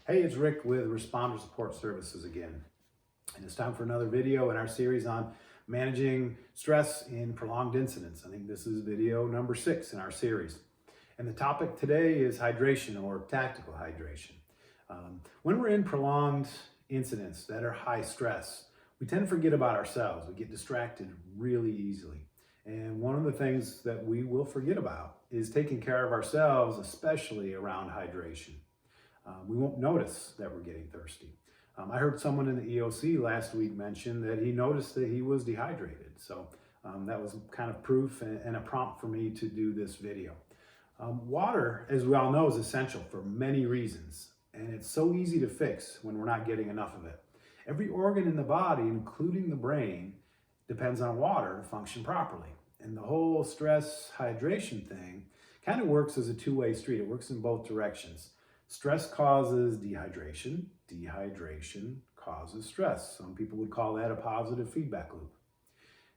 Hey, it's Rick with Responder Support Services again. And it's time for another video in our series on managing stress in prolonged incidents. I think this is video number 6 in our series. And the topic today is hydration or tactical hydration. When we're in prolonged incidents that are high stress, we tend to forget about ourselves. We get distracted really easily. And one of the things that we will forget about is taking care of ourselves, especially around hydration. We won't notice that we're getting thirsty. I heard someone in the EOC last week mention that he noticed that he was dehydrated. So that was kind of proof and a prompt for me to do this video. Water, as we all know, is essential for many reasons. And it's so easy to fix when we're not getting enough of it. Every organ in the body, including the brain, depends on water to function properly. And the whole stress hydration thing kind of works as a two-way street. It works in both directions. Stress causes dehydration. Dehydration causes stress. Some people would call that a positive feedback loop.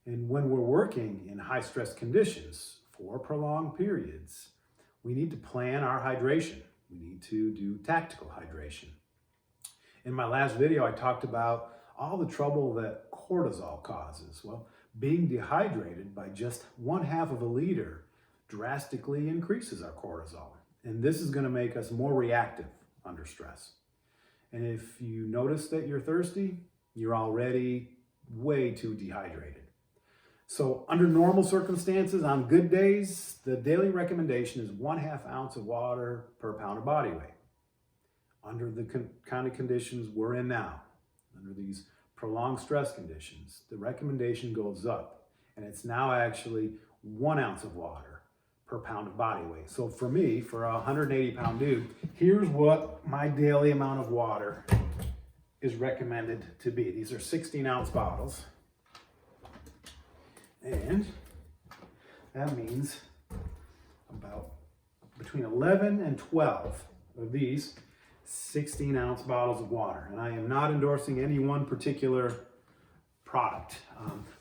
And when we're working in high stress conditions for prolonged periods, we need to plan our hydration. We need to do tactical hydration. In my last video, I talked about all the trouble that cortisol causes. Well, being dehydrated by just 1/2 of a liter drastically increases our cortisol. And this is going to make us more reactive under stress. And if you notice that you're thirsty, you're already way too dehydrated. So under normal circumstances, on good days, the daily recommendation is 1/2 ounce of water per pound of body weight. Under the kind of conditions we're in now, under these prolonged stress conditions, the recommendation goes up. And it's now actually 1 ounce of water per pound of body weight. So for me, for a 180-pound dude, here's what my daily amount of water is recommended to be. These are 16-ounce bottles. And that means about between 11 and 12 of these 16-ounce bottles of water. And I am not endorsing any one particular product,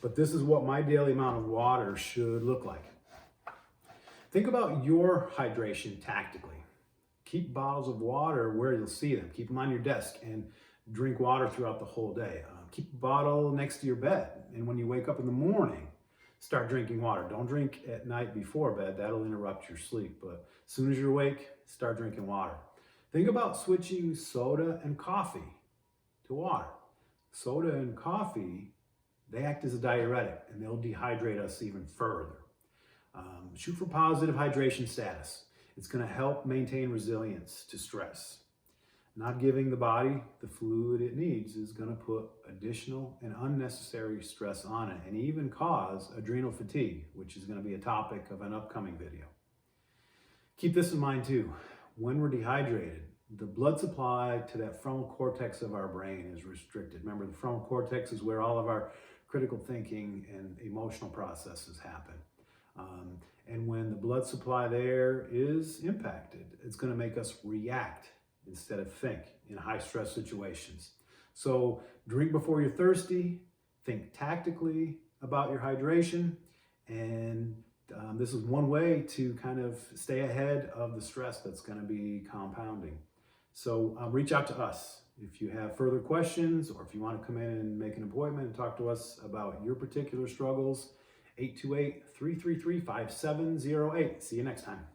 but this is what my daily amount of water should look like. Think about your hydration tactically. Keep bottles of water where you'll see them. Keep them on your desk and drink water throughout the whole day. Keep a bottle next to your bed. And when you wake up in the morning, start drinking water. Don't drink at night before bed. That'll interrupt your sleep. But as soon as you're awake, start drinking water. Think about switching soda and coffee to water. Soda and coffee, they act as a diuretic and they'll dehydrate us even further. Shoot for positive hydration status. It's going to help maintain resilience to stress. Not giving the body the fluid it needs is going to put additional and unnecessary stress on it and even cause adrenal fatigue, which is going to be a topic of an upcoming video. Keep this in mind too. When we're dehydrated, the blood supply to that frontal cortex of our brain is restricted. Remember, the frontal cortex is where all of our critical thinking and emotional processes happen. And when the blood supply there is impacted, it's going to make us react instead of think in high stress situations. So drink before you're thirsty, think tactically about your hydration, and this is one way to kind of stay ahead of the stress that's going to be compounding. So reach out to us if you have further questions or if you want to come in and make an appointment and talk to us about your particular struggles. 828-333-5708. See you next time.